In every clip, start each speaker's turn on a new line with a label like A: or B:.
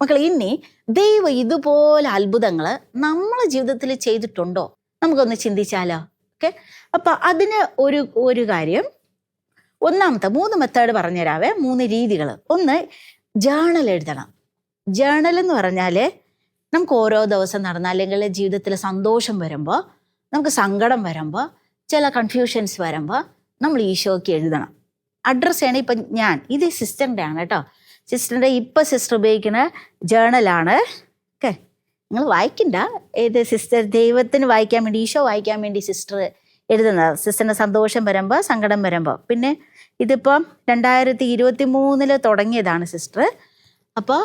A: മക്കളെ, ഇനി ദൈവം ഇതുപോലെ അത്ഭുതങ്ങൾ നമ്മളെ ജീവിതത്തിൽ ചെയ്തിട്ടുണ്ടോ? നമുക്കൊന്ന് ചിന്തിച്ചാലോ? ഓക്കെ, അപ്പൊ അതിന് ഒരു കാര്യം, ഒന്നാമത്തെ 3 മെത്തേഡ് പറഞ്ഞുതരാവേ, 3 രീതികൾ. ഒന്ന്, ജേണൽ എഴുതണം. ജേണൽ എന്ന് പറഞ്ഞാൽ നമുക്ക് ഓരോ ദിവസം നടന്ന, അല്ലെങ്കിൽ ജീവിതത്തിൽ സന്തോഷം വരുമ്പോൾ, നമുക്ക് സങ്കടം വരുമ്പോൾ, ചില കൺഫ്യൂഷൻസ് വരുമ്പോൾ നമ്മൾ ഈശോയ്ക്ക് എഴുതണം. അഡ്രസ്സ് ചെയ്യണം. ഇപ്പം ഇത് സിസ്റ്ററിൻ്റെ ആണ് കേട്ടോ. സിസ്റ്ററിൻ്റെ ഇപ്പം സിസ്റ്റർ ഉപയോഗിക്കുന്ന ജേണലാണ്. ഓക്കെ, നിങ്ങൾ വായിക്കണ്ട. ഏത് സിസ്റ്റർ ദൈവത്തിന് വായിക്കാൻ വേണ്ടി, ഈശോ വായിക്കാൻ വേണ്ടി സിസ്റ്റർ എഴുതുന്നത്. സിസ്റ്ററിന് സന്തോഷം വരുമ്പോൾ, സങ്കടം വരുമ്പോൾ. പിന്നെ ഇതിപ്പം 2023 തുടങ്ങിയതാണ് സിസ്റ്റർ. അപ്പോൾ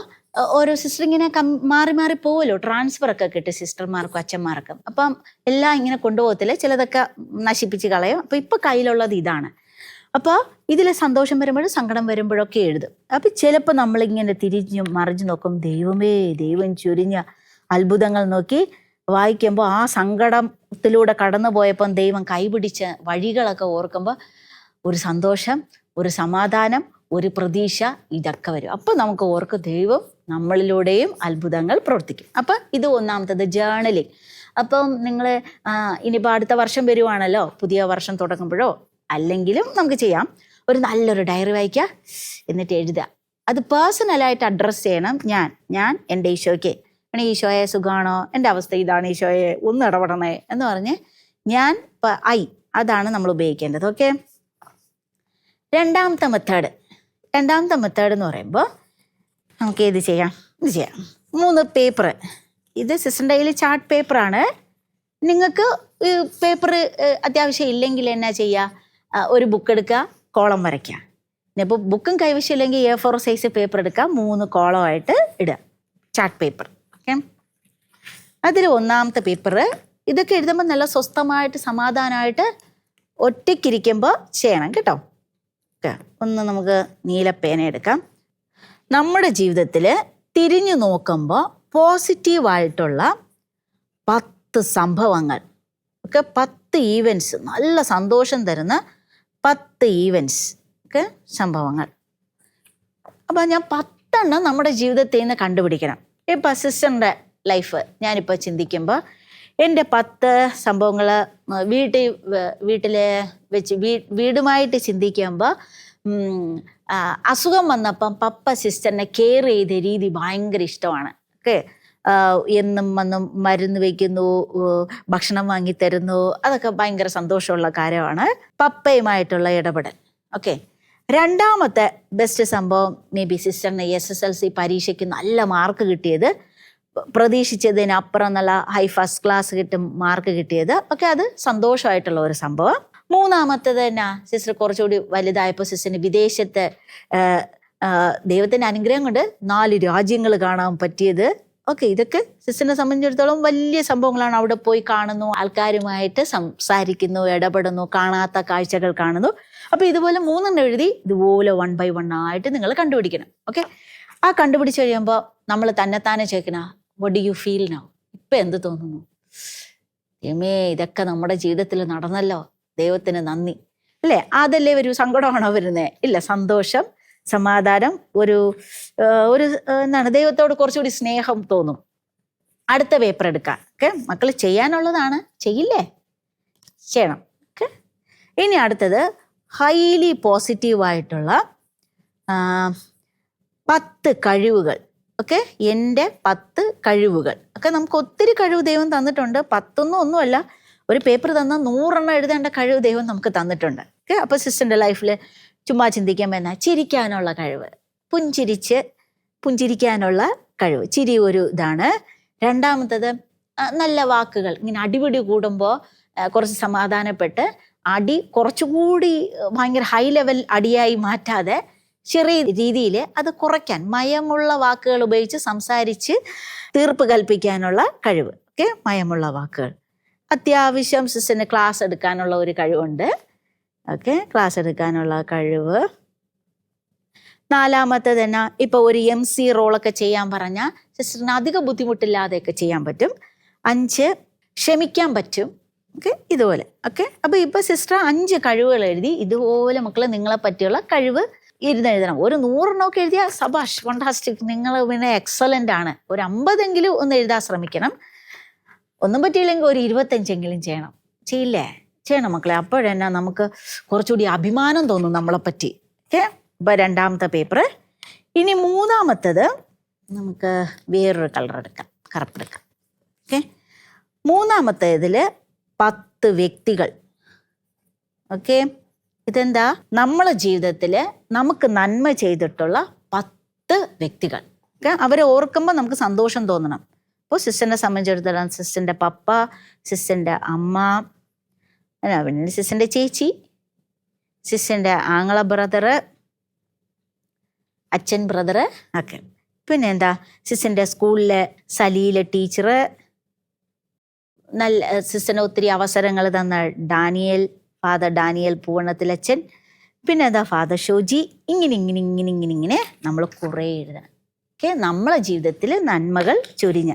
A: ഓരോ സിസ്റ്റർ ഇങ്ങനെ മാറി മാറി പോവല്ലോ, ട്രാൻസ്ഫർ ഒക്കെ കിട്ടും സിസ്റ്റർമാർക്കും അച്ഛന്മാർക്കും. അപ്പം എല്ലാം ഇങ്ങനെ കൊണ്ടുപോകത്തില്ല, ചിലതൊക്കെ നശിപ്പിച്ച് കളയും. അപ്പം ഇപ്പം കയ്യിലുള്ളത് ഇതാണ്. അപ്പോൾ ഇതിൽ സന്തോഷം വരുമ്പോഴും സങ്കടം വരുമ്പോഴൊക്കെ എഴുതും. അപ്പം ചിലപ്പോൾ നമ്മളിങ്ങനെ തിരിഞ്ഞു മറിഞ്ഞു നോക്കും, ദൈവം ചൊരിഞ്ഞ അത്ഭുതങ്ങൾ നോക്കി വായിക്കുമ്പോൾ ആ സങ്കടത്തിലൂടെ കടന്നു പോയപ്പം ദൈവം കൈപിടിച്ച വഴികളൊക്കെ ഓർക്കുമ്പോൾ ഒരു സന്തോഷം, ഒരു സമാധാനം, ഒരു പ്രതീക്ഷ, ഇതൊക്കെ വരും. അപ്പം നമുക്ക് ഓർക്കും ദൈവം നമ്മളിലൂടെയും അത്ഭുതങ്ങൾ പ്രവർത്തിക്കും. അപ്പം ഇത് ഒന്നാമത്തത്, ജേണലിങ്. അപ്പം നിങ്ങൾ ഇനിയിപ്പോൾ അടുത്ത വർഷം വരുവാണല്ലോ, പുതിയ വർഷം തുടങ്ങുമ്പോഴോ അല്ലെങ്കിലും നമുക്ക് ചെയ്യാം. ഒരു നല്ലൊരു ഡയറി വായിക്കുക, എന്നിട്ട് എഴുതുക. അത് പേഴ്സണലായിട്ട് അഡ്രസ്സ് ചെയ്യണം. ഞാൻ എൻ്റെ ഈശോയ്ക്ക്, ഈശോയെ സുഖാണോ, എൻ്റെ അവസ്ഥ ഇതാണ്, ഈശോയെ ഒന്ന് ഇടപെടണേ എന്ന് പറഞ്ഞ് അതാണ് നമ്മൾ ഉപയോഗിക്കേണ്ടത്. ഓക്കെ, രണ്ടാമത്തെ മെത്തേഡ് എന്ന് പറയുമ്പോൾ നമുക്ക് ഇത് ചെയ്യാം. 3 പേപ്പർ. ഇത് സിസ്റ്ററിൻ്റെ കയ്യിൽ ചാർട്ട് പേപ്പറാണ്. നിങ്ങൾക്ക് പേപ്പർ അത്യാവശ്യം ഇല്ലെങ്കിൽ എന്നാ ചെയ്യുക, ഒരു ബുക്ക് എടുക്കുക, കോളം വരയ്ക്കുക. ഇപ്പോൾ ബുക്കും കൈവശം ഇല്ലെങ്കിൽ A4 സൈസ് പേപ്പർ എടുക്കുക, 3 കോളമായിട്ട് ഇടുക, ചാർട്ട് പേപ്പർ. ഓക്കെ, അതിൽ ഒന്നാമത്തെ പേപ്പർ. ഇതൊക്കെ എഴുതുമ്പോൾ നല്ല സ്വസ്ഥമായിട്ട് സമാധാനമായിട്ട് ഒറ്റയ്ക്കിരിക്കുമ്പോൾ ചെയ്യണം കേട്ടോ. ഒന്ന് നമുക്ക് നീലപ്പേന എടുക്കാം. നമ്മുടെ ജീവിതത്തിൽ തിരിഞ്ഞു നോക്കുമ്പോൾ പോസിറ്റീവായിട്ടുള്ള 10 സംഭവങ്ങൾ, ഒക്കെ 10 ഈവൻസ്, നല്ല സന്തോഷം തരുന്ന 10 ഈവൻസ് ഒക്കെ സംഭവങ്ങൾ. അപ്പം ഞാൻ 10 നമ്മുടെ ജീവിതത്തിൽ നിന്ന് കണ്ടുപിടിക്കണം. ഇപ്പം സിസ്റ്ററിൻ്റെ ലൈഫ് ഞാനിപ്പോൾ ചിന്തിക്കുമ്പോൾ എൻ്റെ 10 സംഭവങ്ങൾ വീട്ടിൽ വെച്ച് വീടുമായിട്ട് ചിന്തിക്കുമ്പോൾ, അസുഖം വന്നപ്പം പപ്പ സിസ്റ്ററിനെ കെയർ ചെയ്ത രീതി ഭയങ്കര ഇഷ്ടമാണ്. ഓക്കെ, എന്നും വന്നും മരുന്ന് വയ്ക്കുന്നു, ഭക്ഷണം വാങ്ങിത്തരുന്നു, അതൊക്കെ ഭയങ്കര സന്തോഷമുള്ള കാര്യമാണ്. പപ്പയുമായിട്ടുള്ള ഇടപെടൽ. ഓക്കെ, രണ്ടാമത്തെ ബെസ്റ്റ് സംഭവം മേ ബി സിസ്റ്ററിന് SSLC പരീക്ഷയ്ക്ക് നല്ല മാർക്ക് കിട്ടിയത്, പ്രതീക്ഷിച്ചതിനപ്പുറം നല്ല ഫസ്റ്റ് ക്ലാസ് മാർക്ക് കിട്ടിയത്. ഒക്കെ അത് സന്തോഷമായിട്ടുള്ള ഒരു സംഭവം. മൂന്നാമത്തേത് തന്നെ സിസ്റ്റർ കുറച്ചുകൂടി വലുതായപ്പോൾ സിസ്റ്ററിന് വിദേശത്ത് ദൈവത്തിൻ്റെ അനുഗ്രഹം കൊണ്ട് 4 രാജ്യങ്ങൾ കാണാൻ പറ്റിയത്. ഓക്കെ, ഇതൊക്കെ സിസ്റ്ററിനെ സംബന്ധിച്ചിടത്തോളം വലിയ സംഭവങ്ങളാണ്. അവിടെ പോയി കാണുന്നു, ആൾക്കാരുമായിട്ട് സംസാരിക്കുന്നു, ഇടപെടുന്നു, കാണാത്ത കാഴ്ചകൾ കാണുന്നു. അപ്പോൾ ഇതുപോലെ 3 എഴുതി ഇതുപോലെ 1 by 1 ആയിട്ട് നിങ്ങൾ കണ്ടുപിടിക്കണം. ഓക്കെ, ആ കണ്ടുപിടിച്ച് കഴിയുമ്പോൾ നമ്മൾ തന്നെത്താനെ ചോദിക്കണ, what do you feel now? ഇപ്പം എന്ത് തോന്നുന്നു? ഇതൊക്കെ നമ്മുടെ ജീവിതത്തിൽ നടന്നല്ലോ, ദൈവത്തിന് നന്ദി, അല്ലേ? അതല്ലേ ഒരു സങ്കടമാണോ വരുന്നത്? ഇല്ല, സന്തോഷം, സമാധാനം, ഒരു എന്താണ്, ദൈവത്തോട് കുറച്ചുകൂടി സ്നേഹം തോന്നും. അടുത്ത പേപ്പർ എടുക്കാം. ഓക്കെ, മക്കൾ ചെയ്യാനുള്ളതാണ്, ചെയ്യില്ലേ? ചെയ്യണം. ഓക്കെ, ഇനി അടുത്തത് ഹൈലി പോസിറ്റീവായിട്ടുള്ള 10 കഴിവുകൾ. ഓക്കെ, എൻ്റെ 10 കഴിവുകൾ. ഒക്കെ നമുക്ക് ഒത്തിരി കഴിവ് ദൈവം തന്നിട്ടുണ്ട്. 10 ഒന്നുമല്ല, ഒരു പേപ്പർ തന്നാൽ 100 എഴുതേണ്ട കഴിവ് ദൈവം നമുക്ക് തന്നിട്ടുണ്ട്. ഓക്കെ, അപ്പോൾ സിസ്റ്ററിൻ്റെ ലൈഫിൽ ചുമ്മാ ചിന്തിക്കുമ്പോൾ എന്നാ, ചിരിക്കാനുള്ള കഴിവ്, പുഞ്ചിരിക്കാനുള്ള കഴിവ്, ചിരി ഒരു ഇതാണ്. രണ്ടാമത്തത് നല്ല വാക്കുകൾ. ഇങ്ങനെ അടിപിടി കൂടുമ്പോൾ കുറച്ച് സമാധാനപ്പെട്ട് അടി കുറച്ചുകൂടി ഭയങ്കര ഹൈ ലെവൽ അടിയായി മാറ്റാതെ ചെറിയ രീതിയിൽ അത് കുറയ്ക്കാൻ, മയമുള്ള വാക്കുകൾ ഉപയോഗിച്ച് സംസാരിച്ച് തീർപ്പ് കൽപ്പിക്കാനുള്ള കഴിവ്. ഓക്കെ, മയമുള്ള വാക്കുകൾ. അത്യാവശ്യം സിസ്റ്ററിന് ക്ലാസ് എടുക്കാനുള്ള ഒരു കഴിവുണ്ട്. ഓക്കെ, ക്ലാസ് എടുക്കാനുള്ള കഴിവ്. നാലാമത്തെ തന്നെ ഇപ്പോൾ ഒരു MC റോളൊക്കെ ചെയ്യാൻ പറഞ്ഞാൽ സിസ്റ്ററിന് അധികം ബുദ്ധിമുട്ടില്ലാതെയൊക്കെ ചെയ്യാൻ പറ്റും. 5 ക്ഷമിക്കാൻ പറ്റും. ഓക്കെ, ഇതുപോലെ. ഓക്കെ, അപ്പോൾ ഇപ്പോൾ സിസ്റ്റർ 5 കഴിവുകൾ എഴുതി. ഇതുപോലെ മക്കൾ നിങ്ങളെ പറ്റിയുള്ള കഴിവ് ഇരുന്നെഴുതണം. ഒരു 100 എഴുതിയാൽ സബാഷ്, ഫണ്ടാസ്റ്റിക്, നിങ്ങൾ പിന്നെ എക്സലൻ്റ് ആണ്. ഒരു 50 ഒന്ന് എഴുതാൻ ശ്രമിക്കണം. ഒന്നും പറ്റിയില്ലെങ്കിൽ ഒരു 25 ചെയ്യണം. ചെയ്യണം മക്കളെ. അപ്പോഴെന്നാ നമുക്ക് കുറച്ചുകൂടി അഭിമാനം തോന്നും നമ്മളെപ്പറ്റി. ഓക്കെ, ഇപ്പം 2ാമത്തെ പേപ്പർ. ഇനി 3ാമത്തത് നമുക്ക് വേറൊരു കളർ എടുക്കാം, കറുപ്പെടുക്കാം. ഓക്കെ, 3ാമത്തേതിൽ 10 വ്യക്തികൾ. ഓക്കെ, ഇതെന്താ? നമ്മളെ ജീവിതത്തിൽ നമുക്ക് നന്മ ചെയ്തിട്ടുള്ള 10 വ്യക്തികൾ. ഓക്കെ, അവരെ ഓർക്കുമ്പോൾ നമുക്ക് സന്തോഷം തോന്നണം. അപ്പോൾ സിസ്റ്ററിനെ സംബന്ധിച്ചിടത്തോളം സിസ്റ്ററിൻ്റെ പപ്പ, സിസ്റ്ററിൻ്റെ അമ്മ, പിന്നെ സിസ്റ്ററിൻ്റെ ചേച്ചി, സിസ്റ്ററിൻ്റെ ആങ്ങള ബ്രദറ്, അച്ഛൻ ബ്രദറ്. ഓക്കെ, പിന്നെ എന്താ, സിസ്റ്ററിൻ്റെ സ്കൂളിലെ സലീല ടീച്ചറ്, നല്ല സിസ്റ്ററിന് ഒത്തിരി അവസരങ്ങൾ തന്ന ഡാനിയൽ, ഫാദർ ഡാനിയൽ പൂവണ്ണത്തിലച്ഛൻ, പിന്നെ എന്താ ഫാദർ ഷോജി. ഇങ്ങനെ നമ്മൾ കുറേ എഴുതണം. ഓക്കെ, നമ്മളെ ജീവിതത്തിൽ നന്മകൾ ചൊരിഞ്ഞ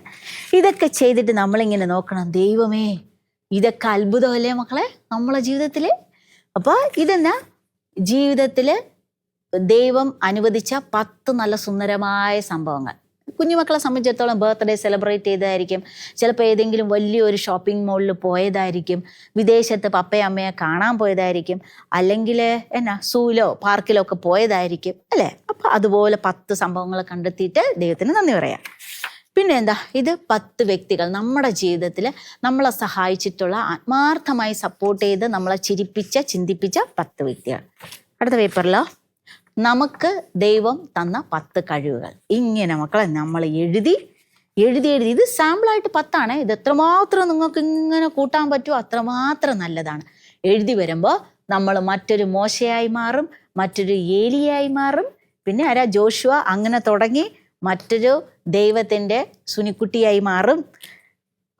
A: ഇതൊക്കെ ചെയ്തിട്ട് നമ്മളിങ്ങനെ നോക്കണം, ദൈവമേ ഇതൊക്കെ അത്ഭുതമല്ലേ മക്കളെ നമ്മളെ ജീവിതത്തിൽ. അപ്പോൾ ഇതെന്നാ, ജീവിതത്തിൽ ദൈവം അനുവദിച്ച 10 നല്ല സുന്ദരമായ സംഭവങ്ങൾ. കുഞ്ഞുമക്കളെ സംബന്ധിച്ചിടത്തോളം ബർത്ത്ഡേ സെലിബ്രേറ്റ് ചെയ്തതായിരിക്കും, ചിലപ്പോൾ ഏതെങ്കിലും വലിയൊരു ഷോപ്പിംഗ് മോളിൽ പോയതായിരിക്കും, വിദേശത്ത് പപ്പയും അമ്മയെ കാണാൻ പോയതായിരിക്കും, അല്ലെങ്കിൽ സൂലോ പാർക്കിലോ ഒക്കെ പോയതായിരിക്കും അല്ലേ. അപ്പം അതുപോലെ 10 സംഭവങ്ങൾ കണ്ടെത്തിയിട്ട് ദൈവത്തിന് നന്ദി പറയാം. പിന്നെ എന്താ, ഇത് 10 വ്യക്തികൾ നമ്മുടെ ജീവിതത്തിൽ നമ്മളെ സഹായിച്ചിട്ടുള്ള, ആത്മാർത്ഥമായി സപ്പോർട്ട് ചെയ്ത് നമ്മളെ ചിരിപ്പിച്ച, ചിന്തിപ്പിച്ച 10 വ്യക്തികൾ. അടുത്ത പേപ്പറിലോ നമുക്ക് ദൈവം തന്ന 10 കഴിവുകൾ. ഇങ്ങനെ മക്കളെ നമ്മൾ എഴുതി ഇത് സാമ്പിളായിട്ട് 10 ഇത് എത്രമാത്രം നിങ്ങൾക്ക് ഇങ്ങനെ കൂട്ടാൻ പറ്റുമോ അത്രമാത്രം നല്ലതാണ്. എഴുതി വരുമ്പോൾ നമ്മൾ മറ്റൊരു മോശയായി മാറും, മറ്റൊരു ഏലിയായി മാറും, പിന്നെ ആരാ ജോഷുവ, അങ്ങനെ തുടങ്ങി മറ്റൊരു ദൈവത്തിൻ്റെ സുനിക്കുട്ടിയായി മാറും.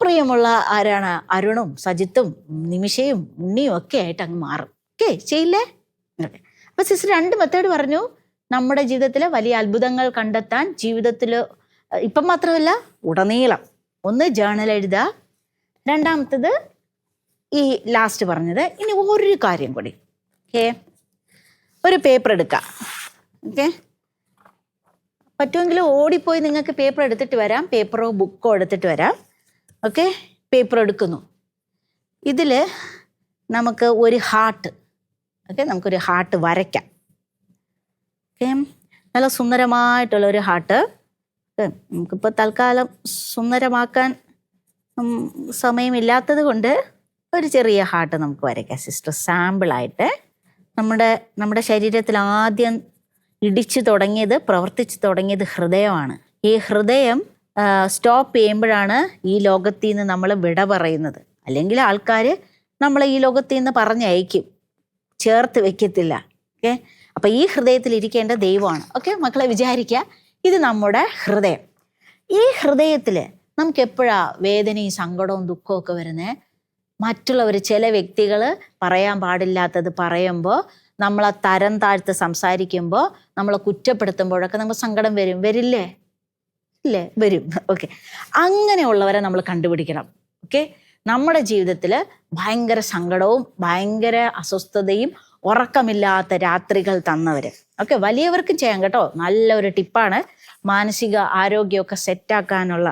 A: പ്രിയമുള്ള ആരാണ്, അരുണും സജിത്തും നിമിഷയും ഉണ്ണിയും ഒക്കെ ആയിട്ട് അങ്ങ് മാറും. ഓക്കെ, ചെയ്യില്ലേ? ഓക്കെ, അപ്പോൾ സിസ്റ്റർ 2 മെത്തേഡ് പറഞ്ഞു നമ്മുടെ ജീവിതത്തിൽ വലിയ അത്ഭുതങ്ങൾ കണ്ടെത്താൻ. ജീവിതത്തിൽ ഇപ്പം മാത്രമല്ല ഉടനീളം. ഒന്ന് ജേർണൽ എഴുതുക, 2ാമത്തത് ഈ ലാസ്റ്റ് പറഞ്ഞത്. ഇനി ഒരു കാര്യം കൂടി. ഓക്കെ, ഒരു പേപ്പർ എടുക്കുക. ഓക്കെ, പറ്റുമെങ്കിൽ ഓടിപ്പോയി നിങ്ങൾക്ക് പേപ്പർ എടുത്തിട്ട് വരാം, പേപ്പറോ ബുക്കോ എടുത്തിട്ട് വരാം. ഓക്കെ, പേപ്പർ എടുക്കുന്നു. ഇതിൽ നമുക്ക് ഒരു ഹാർട്ട്, ഓക്കെ, നമുക്കൊരു ഹാർട്ട് വരയ്ക്കാം. ഓക്കെ, നല്ല സുന്ദരമായിട്ടുള്ള ഒരു ഹാർട്ട്. നമുക്കിപ്പോൾ തൽക്കാലം സുന്ദരമാക്കാൻ സമയമില്ലാത്തത് കൊണ്ട് ഒരു ചെറിയ ഹാർട്ട് നമുക്ക് വരയ്ക്കാം. സിസ്റ്റർ സാമ്പിളായിട്ട് നമ്മുടെ ശരീരത്തിൽ ആദ്യം ഇടിച്ചു തുടങ്ങിയത്, പ്രവർത്തിച്ചു തുടങ്ങിയത് ഹൃദയമാണ്. ഈ ഹൃദയം സ്റ്റോപ്പ് ചെയ്യുമ്പോഴാണ് ഈ ലോകത്തിൽ നിന്ന് നമ്മൾ വിട പറയുന്നത്. അല്ലെങ്കിൽ ആൾക്കാർ നമ്മളെ ഈ ലോകത്തിൽ നിന്ന് പറഞ്ഞയക്കും, ചേർത്ത് വെക്കത്തില്ല. ഓക്കെ, അപ്പം ഈ ഹൃദയത്തിൽ ഇരിക്കേണ്ട ദൈവമാണ്. ഓക്കെ മക്കളെ, വിചാരിക്കുക ഇത് നമ്മുടെ ഹൃദയം. ഈ ഹൃദയത്തിൽ നമുക്ക് എപ്പോഴാണ് വേദനയും സങ്കടവും ദുഃഖവും ഒക്കെ വരുന്നത്? മറ്റുള്ളവർ, ചില വ്യക്തികൾ പറയാൻ പാടില്ലാത്തത് പറയുമ്പോൾ, നമ്മളെ തരം താഴ്ത്ത് സംസാരിക്കുമ്പോൾ, നമ്മളെ കുറ്റപ്പെടുത്തുമ്പോഴൊക്കെ നമുക്ക് സങ്കടം വരില്ലേ? ഇല്ലേ? വരും. ഓക്കെ, അങ്ങനെയുള്ളവരെ നമ്മൾ കണ്ടുപിടിക്കണം. ഓക്കെ, നമ്മുടെ ജീവിതത്തിൽ ഭയങ്കര സങ്കടവും ഭയങ്കര അസ്വസ്ഥതയും ഉറക്കമില്ലാത്ത രാത്രികൾ തന്നവർ. ഓക്കെ, വലിയവർക്കും ചെയ്യാം കേട്ടോ, നല്ലൊരു ടിപ്പാണ്. മാനസിക ആരോഗ്യമൊക്കെ സെറ്റാക്കാനുള്ള,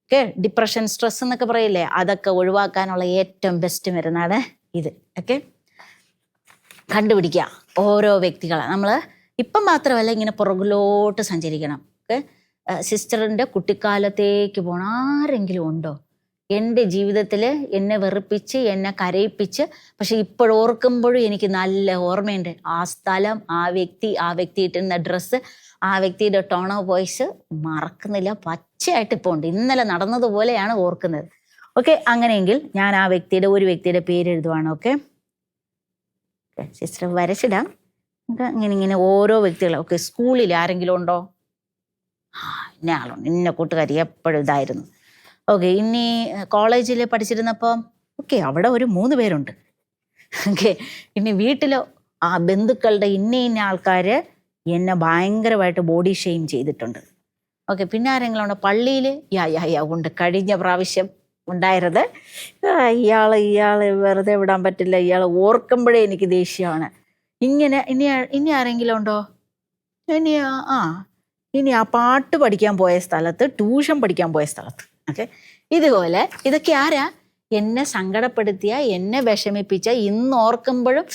A: ഓക്കെ, ഡിപ്രഷൻ, സ്ട്രെസ് എന്നൊക്കെ പറയില്ലേ, അതൊക്കെ ഒഴിവാക്കാനുള്ള ഏറ്റവും ബെസ്റ്റ് മരുന്നാണ് ഇത്. ഓക്കെ, കണ്ടുപിടിക്കുക ഓരോ വ്യക്തികളെ. നമ്മൾ ഇപ്പം മാത്രമല്ല ഇങ്ങനെ പുറകിലോട്ട് സഞ്ചരിക്കണം. ഓക്കെ, സിസ്റ്ററിൻ്റെ കുട്ടിക്കാലത്തേക്ക് പോകണം. ആരെങ്കിലും ഉണ്ടോ എൻ്റെ ജീവിതത്തിൽ എന്നെ വെറുപ്പിച്ച്, എന്നെ കരയിപ്പിച്ച്, പക്ഷെ ഇപ്പോഴോർക്കുമ്പോഴും എനിക്ക് നല്ല ഓർമ്മയുണ്ട്. ആ സ്ഥലം, ആ വ്യക്തി ഇട്ടിരുന്ന ഡ്രസ്സ്, ആ വ്യക്തിയുടെ ടോൺ ഓഫ് വോയിസ് മറക്കുന്നില്ല, പച്ചയായിട്ട് ഇപ്പോൾ ഉണ്ട്. ഇന്നലെ നടന്നതുപോലെയാണ് ഓർക്കുന്നത്. ഓക്കെ, അങ്ങനെയെങ്കിൽ ഞാൻ ആ ഒരു വ്യക്തിയുടെ പേര് എഴുതുവാണ്. Okay, sister വരച്ചിടാം. ഇങ്ങനെ ഓരോ വ്യക്തികളും. ഓക്കെ, സ്കൂളിൽ ആരെങ്കിലും ഉണ്ടോ? ഇന്ന ആളുണ്ട്, ഇന്ന കൂട്ടുകാരി എപ്പോഴും ഇതായിരുന്നു. ഓക്കെ, ഇനി കോളേജിൽ പഠിച്ചിരുന്നപ്പം ഓക്കെ അവിടെ ഒരു 3 പേരുണ്ട്. ഓക്കെ, ഇനി വീട്ടിലോ ആ ബന്ധുക്കളുടെ ഇന്ന ആൾക്കാർ എന്നെ ഭയങ്കരമായിട്ട് ബോഡി ഷെയിം ചെയ്തിട്ടുണ്ട്. ഓക്കെ, പിന്നെ ആരെങ്കിലും ഉണ്ടോ? പള്ളിയിൽ ഉണ്ട്, കഴിഞ്ഞ പ്രാവശ്യം ഉണ്ടായിരുന്നത്. ഇയാൾ വെറുതെ വിടാൻ പറ്റില്ല, ഇയാൾ ഓർക്കുമ്പോഴേ എനിക്ക് ദേഷ്യമാണ്. ഇങ്ങനെ ഇനി ആരെങ്കിലും ഉണ്ടോ? ഇനി ആ ഇനി ആ പാട്ട് പഠിക്കാൻ പോയ സ്ഥലത്ത്, ട്യൂഷൻ പഠിക്കാൻ പോയ സ്ഥലത്ത്. ഓക്കെ, ഇതുപോലെ ഇതൊക്കെ ആരാ? എന്നെ സങ്കടപ്പെടുത്തിയ, എന്നെ വിഷമിപ്പിച്ച, ഇന്ന് ഓർക്കുമ്പോഴും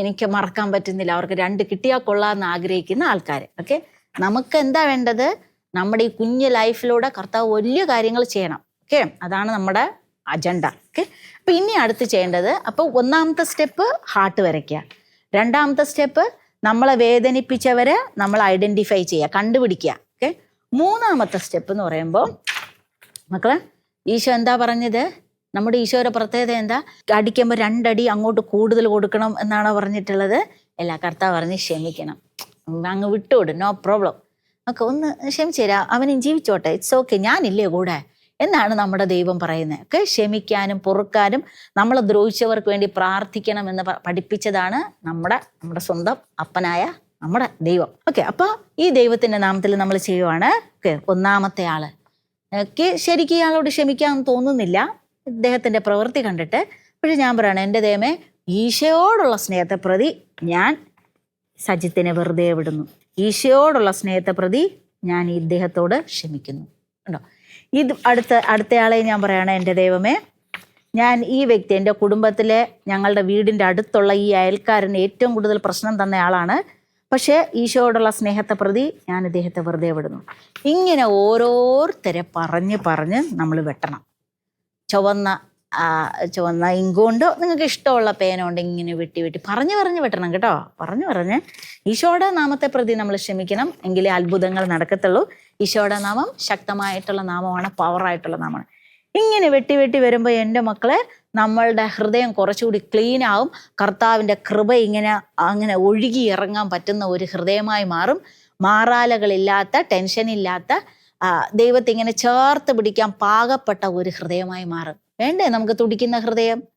A: എനിക്ക് മറക്കാൻ പറ്റുന്നില്ല, അവർക്ക് 2 കിട്ടിയാൽ കൊള്ളാമെന്ന് ആഗ്രഹിക്കുന്ന ആൾക്കാർ. ഓക്കെ, നമുക്ക് എന്താ വേണ്ടത്? നമ്മുടെ ഈ കുഞ്ഞു ലൈഫിലൂടെ കർത്താവ് വലിയ കാര്യങ്ങൾ ചെയ്യണം. ഓക്കെ, അതാണ് നമ്മുടെ അജണ്ട. ഓക്കെ, അപ്പൊ ഇനി അടുത്ത് ചെയ്യേണ്ടത്, അപ്പോൾ 1ാമത്തെ സ്റ്റെപ്പ് ഹാർട്ട് വരയ്ക്കുക. 2ാമത്തെ സ്റ്റെപ്പ് നമ്മളെ വേദനിപ്പിച്ചവരെ നമ്മൾ ഐഡന്റിഫൈ ചെയ്യുക, കണ്ടുപിടിക്കുക. ഓക്കെ, 3ാമത്തെ സ്റ്റെപ്പ് എന്ന് പറയുമ്പോൾ മക്കളെ, ഈശോ എന്താ പറഞ്ഞത്? നമ്മുടെ ഈശോയുടെ പ്രത്യേകത എന്താ? അടിക്കുമ്പോൾ 2 അടി അങ്ങോട്ട് കൂടുതൽ കൊടുക്കണം എന്നാണോ പറഞ്ഞിട്ടുള്ളത്? എല്ലാ കർത്താവ് പറഞ്ഞ് ക്ഷമിക്കണം, അങ്ങ് വിട്ടുവിടും, നോ പ്രോബ്ലം. ഒക്കെ ഒന്ന് ക്ഷമിച്ചുതരാം, അവനും ജീവിച്ചോട്ടെ, ഇറ്റ്സ് ഓക്കെ, ഞാനില്ലേ കൂടെ എന്നാണ് നമ്മുടെ ദൈവം പറയുന്നത്. ഒക്കെ ക്ഷമിക്കാനും പൊറുക്കാനും നമ്മളെ ദ്രോഹിച്ചവർക്ക് വേണ്ടി പ്രാർത്ഥിക്കണം എന്ന് പഠിപ്പിച്ചതാണ് നമ്മുടെ സ്വന്തം അപ്പനായ നമ്മുടെ ദൈവം. ഓക്കെ, അപ്പൊ ഈ ദൈവത്തിന്റെ നാമത്തിൽ നമ്മൾ ചെയ്യുവാണ്. ഓക്കെ, 1ാമത്തെ ആള് ശരിക്കും ഇയാളോട് ക്ഷമിക്കാൻ തോന്നുന്നില്ല ഇദ്ദേഹത്തിന്റെ പ്രവൃത്തി കണ്ടിട്ട്. പക്ഷെ ഞാൻ പറയണം, എൻ്റെ ദൈവമേ, ഈശോയോടുള്ള സ്നേഹത്തെ പ്രതി ഞാൻ സജിത്തിനെ വെറുതെ വിടുന്നു. ഈശോയോടുള്ള സ്നേഹത്തെ പ്രതി ഞാൻ ഇദ്ദേഹത്തോട് ക്ഷമിക്കുന്നു. ഉണ്ടോ? ഇത് അടുത്തയാളെ ഞാൻ പറയണേ, എൻ്റെ ദൈവമേ, ഞാൻ ഈ വ്യക്തി, എൻ്റെ കുടുംബത്തിലെ, ഞങ്ങളുടെ വീടിൻ്റെ അടുത്തുള്ള ഈ അയൽക്കാരന് ഏറ്റവും കൂടുതൽ പ്രശ്നം തന്ന ആളാണ്. പക്ഷേ ഈശോയോടുള്ള സ്നേഹത്തെ പ്രതി ഞാൻ ഇദ്ദേഹത്തെ വെറുതെ വിടുന്നു. ഇങ്ങനെ ഓരോരുത്തരെ പറഞ്ഞ് നമ്മൾ വെട്ടണം. ചുവന്ന ഇങ്കുകൊണ്ട്, നിങ്ങൾക്ക് ഇഷ്ടമുള്ള പേനുകൊണ്ട് ഇങ്ങനെ വെട്ടി പറഞ്ഞ് വെട്ടണം കേട്ടോ. പറഞ്ഞ് ഈശോയുടെ നാമത്തെ പ്രതി നമ്മൾ ക്ഷമിക്കണം, എങ്കിലേ അത്ഭുതങ്ങൾ നടക്കത്തുള്ളൂ. ഈശോയുടെ നാമം ശക്തമായിട്ടുള്ള നാമമാണ്, പവറായിട്ടുള്ള നാമമാണ്. ഇങ്ങനെ വെട്ടി വരുമ്പോൾ എൻ്റെ മക്കളെ, നമ്മളുടെ ഹൃദയം കുറച്ചുകൂടി ക്ലീൻ ആവും. കർത്താവിൻ്റെ കൃപ അങ്ങനെ ഒഴുകി ഇറങ്ങാൻ പറ്റുന്ന ഒരു ഹൃദയമായി മാറും. മാറാലകളില്ലാത്ത, ടെൻഷനില്ലാത്ത, ദൈവത്തെ ഇങ്ങനെ ചേർത്ത് പിടിക്കാൻ പാകപ്പെട്ട ഒരു ഹൃദയമായി മാറും. വേണ്ടേ നമുക്ക് തുടിക്കുന്ന ഹൃദയം?